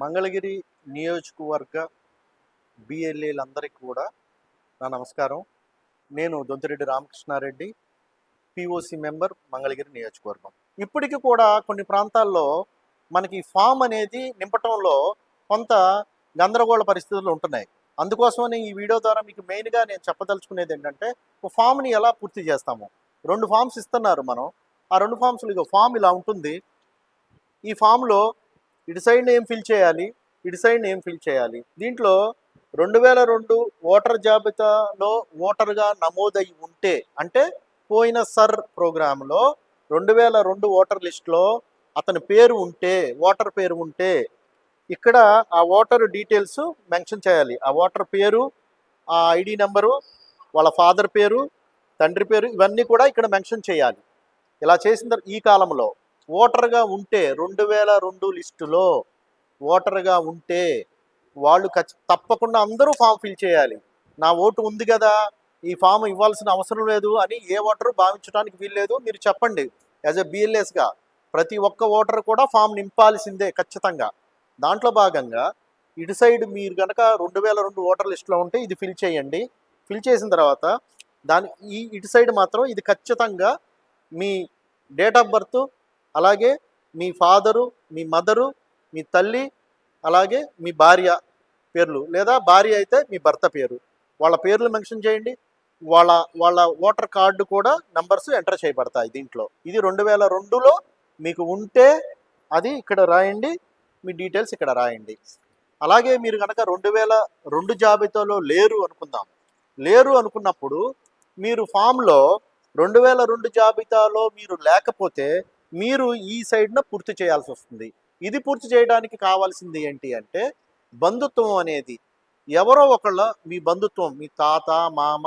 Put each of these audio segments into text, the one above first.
మంగళగిరి నియోజకవర్గ బిఎల్ఏలందరికీ కూడా నా నమస్కారం. నేను దొంతిరెడ్డి రామకృష్ణారెడ్డి, పిఓసి మెంబర్, మంగళగిరి నియోజకవర్గం. ఇప్పటికి కూడా కొన్ని ప్రాంతాల్లో మనకి ఫామ్ అనేది నింపటంలో కొంత గందరగోళ పరిస్థితులు ఉంటున్నాయి. అందుకోసమని ఈ వీడియో ద్వారా మీకు మెయిన్గా నేను చెప్పదలుచుకునేది ఏంటంటే, ఒక ఫామ్ని ఎలా పూర్తి చేస్తాము. 2 ఫామ్స్ ఇస్తున్నారు మనం. ఆ 2 ఫామ్స్లో ఇక ఫామ్ ఇలా ఉంటుంది. ఈ ఫామ్లో ఇటు సైడ్ నేమ్ ఫిల్ చేయాలి, ఇటు సైడ్ నేమ్ ఫిల్ చేయాలి. దీంట్లో 2002 ఓటర్ జాబితాలో ఓటర్గా నమోదై ఉంటే, అంటే పోయిన సర్ ప్రోగ్రాంలో 2002 ఓటర్ లిస్టులో అతని పేరు ఉంటే, ఓటర్ పేరు ఉంటే, ఇక్కడ ఆ ఓటర్ డీటెయిల్స్ మెన్షన్ చేయాలి. ఆ ఓటర్ పేరు, ఆ ఐడి నెంబరు, వాళ్ళ ఫాదర్ పేరు, తండ్రి పేరు, ఇవన్నీ కూడా ఇక్కడ మెన్షన్ చేయాలి. ఇలా చేసిన తర్వాత ఈ కాలంలో ఓటర్గా ఉంటే 2002 లిస్టులో ఓటర్గా ఉంటే వాళ్ళు తప్పకుండా అందరూ ఫామ్ ఫిల్ చేయాలి. నా ఓటు ఉంది కదా, ఈ ఫామ్ ఇవ్వాల్సిన అవసరం లేదు అని ఏ ఓటరు భావించడానికి వీల్లేదు. మీరు చెప్పండి యాజ్ ఎ బిఎల్ఎస్గా ప్రతి ఒక్క ఓటర్ కూడా ఫామ్ నింపాల్సిందే ఖచ్చితంగా. దాంట్లో భాగంగా ఇటు సైడ్ మీరు కనుక 2002 ఓటర్ లిస్టులో ఉంటే ఇది ఫిల్ చేయండి. ఫిల్ చేసిన తర్వాత ఇటు సైడ్ మాత్రం ఇది ఖచ్చితంగా మీ డేట్ ఆఫ్ బర్త్, అలాగే మీ ఫాదరు, మీ మదరు, మీ తల్లి, అలాగే మీ భార్య పేర్లు, లేదా భార్య అయితే మీ భర్త పేరు, వాళ్ళ పేర్లు మెన్షన్ చేయండి. వాళ్ళ ఓటర్ కార్డు కూడా నంబర్స్ ఎంటర్ చేయబడతాయి దీంట్లో. ఇది 2002లో మీకు ఉంటే అది ఇక్కడ రాయండి, మీ డీటెయిల్స్ ఇక్కడ రాయండి. అలాగే మీరు కనుక 2002 జాబితాలో లేరు అనుకుందాం. లేరు అనుకున్నప్పుడు మీరు ఫామ్లో 2002 జాబితాలో మీరు లేకపోతే మీరు ఈ సైడ్న పూర్తి చేయాల్సి వస్తుంది. ఇది పూర్తి చేయడానికి కావాల్సింది ఏంటి అంటే, బంధుత్వం అనేది ఎవరో ఒకళ్ళ మీ బంధుత్వం, మీ తాత, మామ,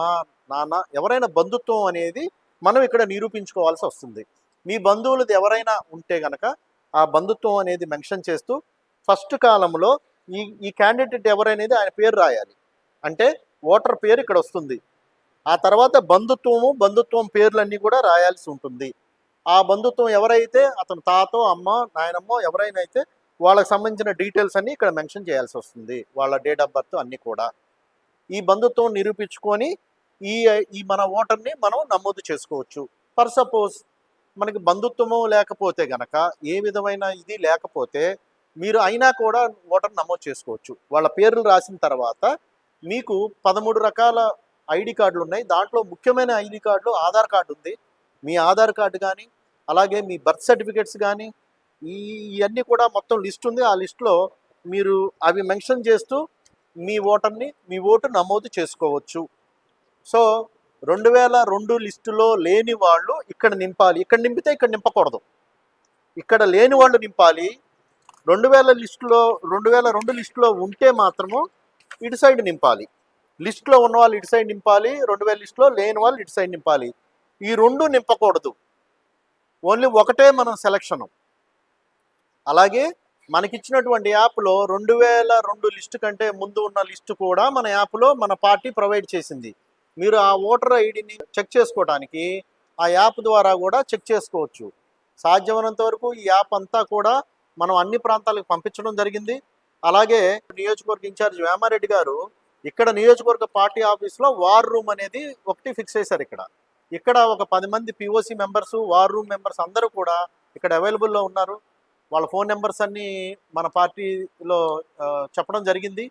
నాన్న, ఎవరైనా బంధుత్వం అనేది మనం ఇక్కడ నిరూపించుకోవాల్సి వస్తుంది. మీ బంధువులది ఎవరైనా ఉంటే గనక ఆ బంధుత్వం అనేది మెన్షన్ చేస్తూ ఫస్ట్ కాలంలో ఈ క్యాండిడేట్ ఎవరనేది ఆయన పేరు రాయాలి. అంటే ఓటర్ పేరు ఇక్కడ వస్తుంది. ఆ తర్వాత బంధుత్వం పేర్లన్నీ కూడా రాయాల్సి ఉంటుంది. ఆ బంధుత్వం ఎవరైతే అతను తాతో, అమ్మ, నాయనమ్మో ఎవరైనా అయితే వాళ్ళకి సంబంధించిన డీటెయిల్స్ అన్నీ ఇక్కడ మెన్షన్ చేయాల్సి వస్తుంది. వాళ్ళ డేట్ ఆఫ్ బర్త్ అన్నీ కూడా. ఈ బంధుత్వం నిరూపించుకొని ఈ మన ఓటర్ని మనం నమోదు చేసుకోవచ్చు. ఫర్ సపోజ్ మనకి బంధుత్వము లేకపోతే గనక, ఏ విధమైన ఇది లేకపోతే మీరు అయినా కూడా ఓటర్ నమోదు చేసుకోవచ్చు. వాళ్ళ పేర్లు రాసిన తర్వాత మీకు 13 రకాల ఐడి కార్డులు ఉన్నాయి. దాంట్లో ముఖ్యమైన ఐడి కార్డులు ఆధార్ కార్డు ఉంది. మీ ఆధార్ కార్డు కానీ, అలాగే మీ బర్త్ సర్టిఫికేట్స్ కానీ, ఇవన్నీ కూడా మొత్తం లిస్ట్ ఉంది. ఆ లిస్టులో మీరు అవి మెన్షన్ చేస్తూ మీ ఓటు నమోదు చేసుకోవచ్చు. సో 2002 లిస్టులో లేని వాళ్ళు ఇక్కడ నింపాలి. ఇక్కడ నింపితే ఇక్కడ నింపకూడదు. ఇక్కడ లేని వాళ్ళు నింపాలి. 2002 లిస్టులో ఉంటే మాత్రము ఇటు సైడ్ నింపాలి. లిస్టులో ఉన్న వాళ్ళు ఇటు సైడ్ నింపాలి, 2000 లిస్టులో లేని వాళ్ళు ఇటు సైడ్ నింపాలి. ఈ 2 నింపకూడదు. ఓన్లీ ఒకటే మనం సెలక్షను. అలాగే మనకిచ్చినటువంటి యాప్లో 2002 లిస్టు కంటే ముందు ఉన్న లిస్టు కూడా మన యాప్లో మన పార్టీ ప్రొవైడ్ చేసింది. మీరు ఆ ఓటర్ ఐడిని చెక్ చేసుకోవడానికి ఆ యాప్ ద్వారా కూడా చెక్ చేసుకోవచ్చు. సాధ్యమైనంత వరకు ఈ యాప్ అంతా కూడా మనం అన్ని ప్రాంతాలకు పంపించడం జరిగింది. అలాగే నియోజకవర్గ ఇన్ఛార్జ్ వేమారెడ్డి గారు ఇక్కడ నియోజకవర్గ పార్టీ ఆఫీస్లో వార్ రూమ్ అనేది ఒకటి ఫిక్స్ చేశారు. ఇక్కడ ఒక 10 మంది POC members, war room members అందరూ కూడా ఇక్కడ అవైలబుల్లో ఉన్నారు. వాళ్ళ ఫోన్ నెంబర్స్ అన్నీ మన పార్టీలో చెప్పడం జరిగింది.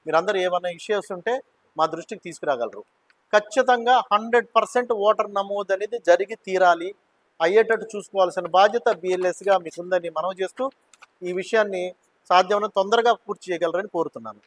మీరందరూ ఏమైనా ఇష్యూస్ ఉంటే మా దృష్టికి తీసుకురాగలరు. ఖచ్చితంగా 100% ఓటర్ నమోదు అనేది జరిగి తీరాలి. అయ్యేటట్టు చూసుకోవాల్సిన బాధ్యత బిఎల్ఎస్గా మీకుందని మనవి చేస్తూ ఈ విషయాన్ని సాధ్యమైనంత తొందరగా పూర్తి చేయగలరని కోరుతున్నాను.